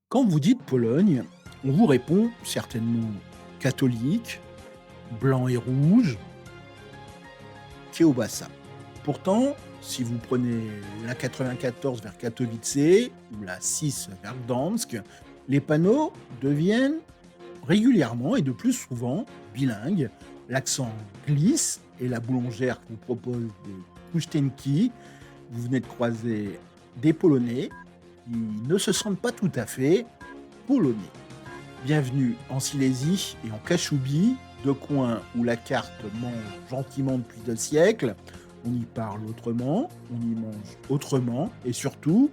Quand vous dites Pologne, on vous répond certainement catholique, blanc et rouge, kiełbasa. Pourtant, si vous prenez la 94 vers Katowice ou la 6 vers Gdansk, les panneaux deviennent régulièrement et de plus souvent bilingues. L'accent glisse et la boulangère vous propose des kustenki. Vous venez de croiser des Polonais qui ne se sentent pas tout à fait polonais. Bienvenue en Silésie et en Cachoubie, deux coins où la carte mange gentiment depuis 2 siècles. On y parle autrement, on y mange autrement et surtout,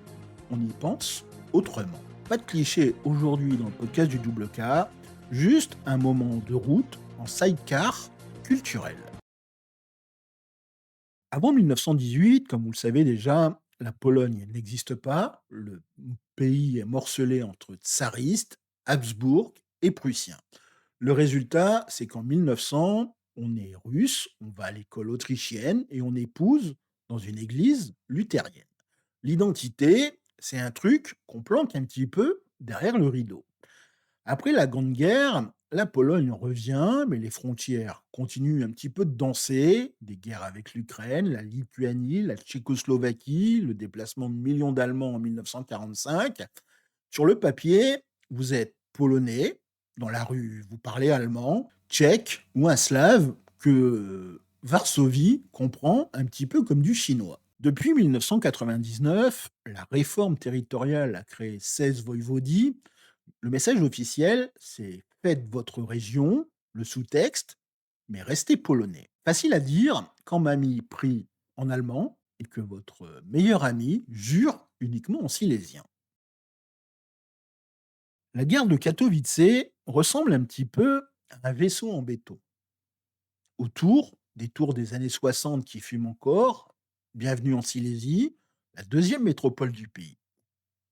on y pense autrement. Pas de cliché aujourd'hui dans le podcast du Double K, juste un moment de route en sidecar culturel. Avant 1918, comme vous le savez déjà, la Pologne n'existe pas. Le pays est morcelé entre tsaristes, Habsbourg et Prussiens. Le résultat, c'est qu'en 1900, on est russe, on va à l'école autrichienne et on épouse dans une église luthérienne. L'identité, c'est un truc qu'on planque un petit peu derrière le rideau. Après la Grande Guerre, la Pologne revient, mais les frontières continuent un petit peu de danser. Des guerres avec l'Ukraine, la Lituanie, la Tchécoslovaquie, le déplacement de millions d'Allemands en 1945. Sur le papier, vous êtes polonais, dans la rue, vous parlez allemand, tchèque ou un slave que Varsovie comprend un petit peu comme du chinois. Depuis 1999, la réforme territoriale a créé 16 voïvodies. Le message officiel, c'est faites votre région, le sous-texte, mais restez polonais. Facile à dire quand mamie prie en allemand et que votre meilleur ami jure uniquement en silésien. La gare de Katowice ressemble un petit peu à un vaisseau en béton. Autour, des tours des années 60 qui fument encore, bienvenue en Silésie, la deuxième métropole du pays.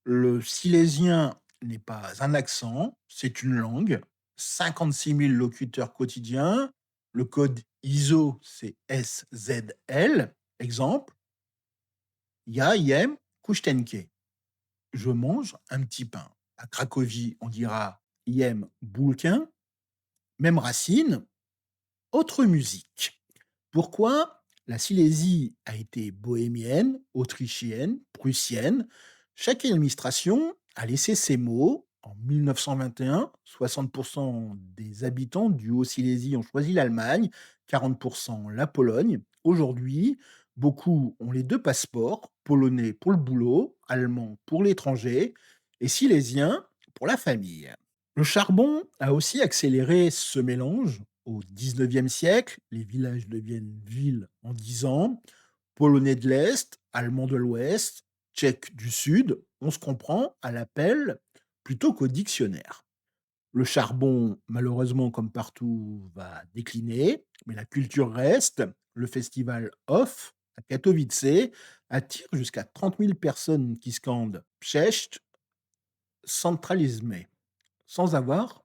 Le silésien n'est pas un accent, c'est une langue. 56 000 locuteurs quotidiens. Le code ISO, c'est SZL. Exemple, Ja jem kusztenkę. Je mange un petit pain. À Cracovie, on dira jem bulkę. Même racine, autre musique. Pourquoi la Silésie a été bohémienne, autrichienne, prussienne? Chaque administration a laissé ses mots. En 1921, 60% des habitants du Haut-Silésie ont choisi l'Allemagne, 40% la Pologne. Aujourd'hui, beaucoup ont les deux passeports, polonais pour le boulot, allemand pour l'étranger et silésien pour la famille. Le charbon a aussi accéléré ce mélange. Au 19e siècle, les villages deviennent villes en 10 ans. Polonais de l'Est, Allemands de l'Ouest, Tchèques du Sud, on se comprend à l'appel plutôt qu'au dictionnaire. Le charbon, malheureusement, comme partout, va décliner, mais la culture reste. Le festival OFF à Katowice attire jusqu'à 30 000 personnes qui scandent Prześć centralisme, sans avoir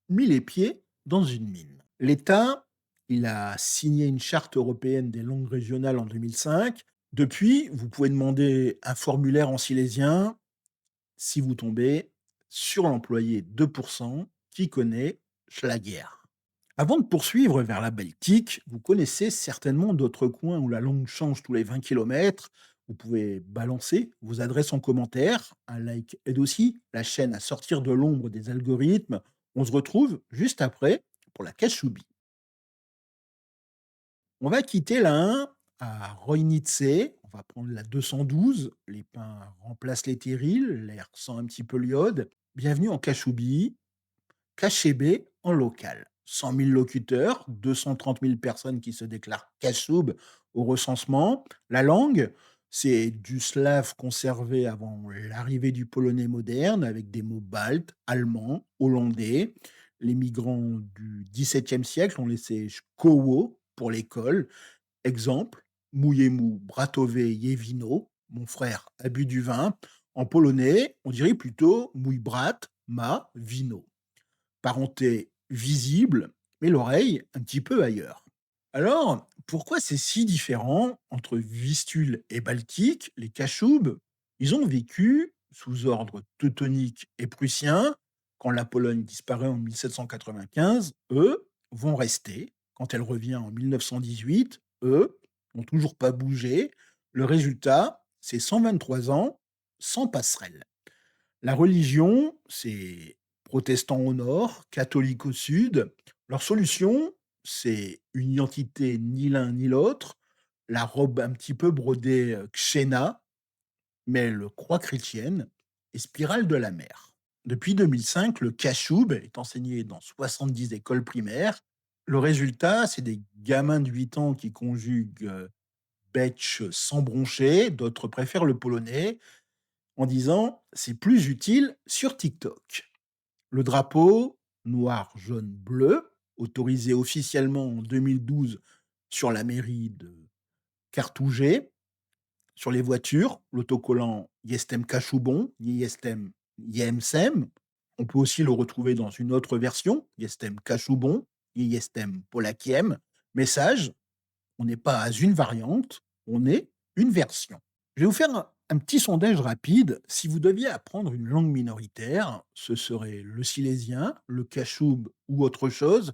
mis les pieds dans une mine. L'État, il a signé une charte européenne des langues régionales en 2005. Depuis, vous pouvez demander un formulaire en silésien si vous tombez sur l'employé 2% qui connaît Schlager. Avant de poursuivre vers la Baltique, vous connaissez certainement d'autres coins où la langue change tous les 20 kilomètres. Vous pouvez balancer vos adresses en commentaire. Un like aide aussi la chaîne à sortir de l'ombre des algorithmes. On se retrouve juste après pour la Cachoubie. On va quitter la 1 à Roinice. On va prendre la 212. Les pins remplacent les terrils. L'air sent un petit peu l'iode. Bienvenue en Cachoubie. KCB en local. 100 000 locuteurs, 230 000 personnes qui se déclarent Kachoub au recensement. La langue, c'est du slave conservé avant l'arrivée du polonais moderne avec des mots baltes, allemands, hollandais. Les migrants du XVIIe siècle ont laissé koło pour l'école. Exemple, mujemu bratowe jewino, mon frère a bu du vin. En polonais, on dirait plutôt mój brat ma wino, parenté visible, mais l'oreille un petit peu ailleurs. Alors, pourquoi c'est si différent entre Vistule et Baltique? Les Cachoubes, ils ont vécu sous ordre teutonique et prussien. Quand la Pologne disparaît en 1795, eux vont rester. Quand elle revient en 1918, eux n'ont toujours pas bougé. Le résultat, c'est 123 ans sans passerelle. La religion, c'est protestants au nord, catholiques au sud. Leur solution, c'est une identité ni l'un ni l'autre, la robe un petit peu brodée Kshena, mais le croix chrétienne et spirale de la mer. Depuis 2005, le kashoub est enseigné dans 70 écoles primaires. Le résultat, c'est des gamins de 8 ans qui conjuguent betch sans broncher, d'autres préfèrent le polonais, en disant c'est plus utile sur TikTok. Le drapeau noir, jaune, bleu, autorisé officiellement en 2012 sur la mairie de Cartouget, sur les voitures, l'autocollant Jestem Kachubon, Jestem Yemsem. On peut aussi le retrouver dans une autre version, Jestem Kachubon, Jestem Polakiem. Message, on n'est pas à une variante, on est une version. Je vais vous faire un petit sondage rapide. Si vous deviez apprendre une langue minoritaire, ce serait le silésien, le cachoub ou autre chose.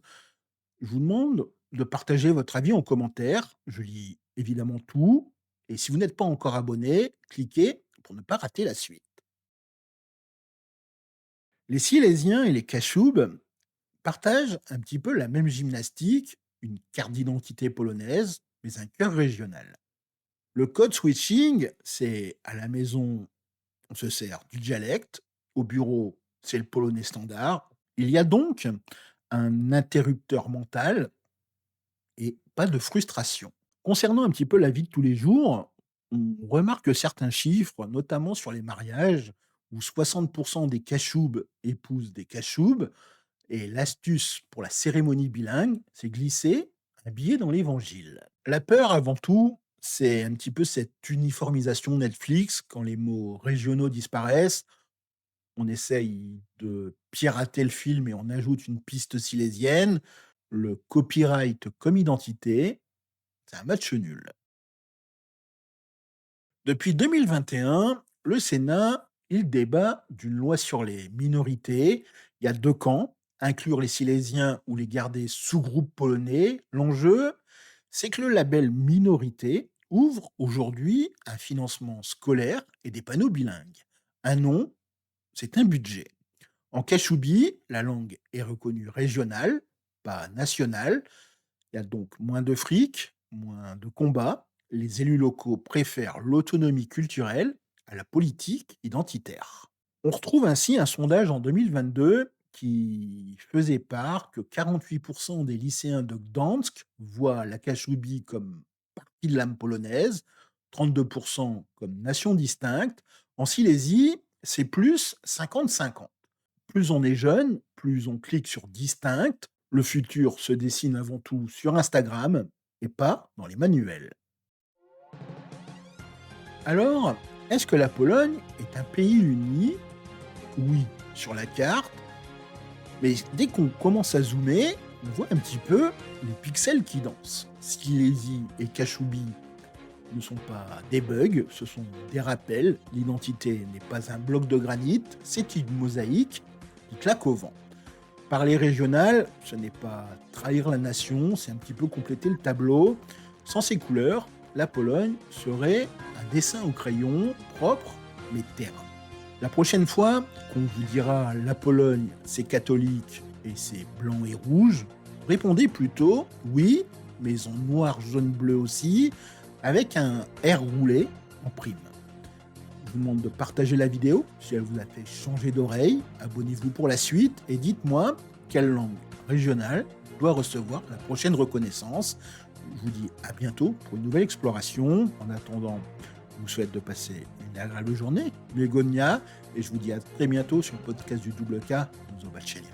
Je vous demande de partager votre avis en commentaire. Je lis évidemment tout. Et si vous n'êtes pas encore abonné, cliquez pour ne pas rater la suite. Les Silésiens et les Cachoubes partagent un petit peu la même gymnastique, une carte d'identité polonaise, mais un cœur régional. Le code switching, c'est à la maison, on se sert du dialecte, au bureau, c'est le polonais standard. Il y a donc un interrupteur mental et pas de frustration. Concernant un petit peu la vie de tous les jours, on remarque certains chiffres, notamment sur les mariages, où 60% des cachoubes épousent des cachoubes, et l'astuce pour la cérémonie bilingue, c'est glisser un billet dans l'évangile. La peur, avant tout, c'est un petit peu cette uniformisation Netflix, quand les mots régionaux disparaissent, on essaye de pirater le film et on ajoute une piste silésienne. Le copyright comme identité, c'est un match nul. Depuis 2021, le Sénat, il débat d'une loi sur les minorités. Il y a deux camps, inclure les Silésiens ou les garder sous groupe polonais. L'enjeu, c'est que le label minorité ouvre aujourd'hui un financement scolaire et des panneaux bilingues. Un nom, c'est un budget. En Kashoubi, la langue est reconnue régionale, pas nationale. Il y a donc moins de fric, moins de combats. Les élus locaux préfèrent l'autonomie culturelle à la politique identitaire. On retrouve ainsi un sondage en 2022 qui faisait part que 48% des lycéens de Gdansk voient la Kashoubi comme partie de l'âme polonaise, 32% comme nation distincte. En Silésie, c'est plus 50-50. Plus on est jeune, plus on clique sur distinct. Le futur se dessine avant tout sur Instagram et pas dans les manuels. Alors, est-ce que la Pologne est un pays uni? Oui, sur la carte, mais dès qu'on commence à zoomer, on voit un petit peu les pixels qui dansent. Silésie et Kashoubi ne sont pas des bugs, ce sont des rappels. L'identité n'est pas un bloc de granit, c'est une mosaïque qui claque au vent. Parler régional, ce n'est pas trahir la nation, c'est un petit peu compléter le tableau. Sans ces couleurs, la Pologne serait un dessin au crayon propre mais terne. La prochaine fois qu'on vous dira la Pologne, c'est catholique et c'est blanc et rouge, répondez plutôt oui, mais en noir, jaune, bleu aussi, avec un R roulé en prime. Je vous demande de partager la vidéo si elle vous a fait changer d'oreille. Abonnez-vous pour la suite et dites-moi quelle langue régionale doit recevoir la prochaine reconnaissance. Je vous dis à bientôt pour une nouvelle exploration. En attendant, je vous souhaite de passer une agréable journée. Begonia, et je vous dis à très bientôt sur le podcast du Double K. Zobaczenia.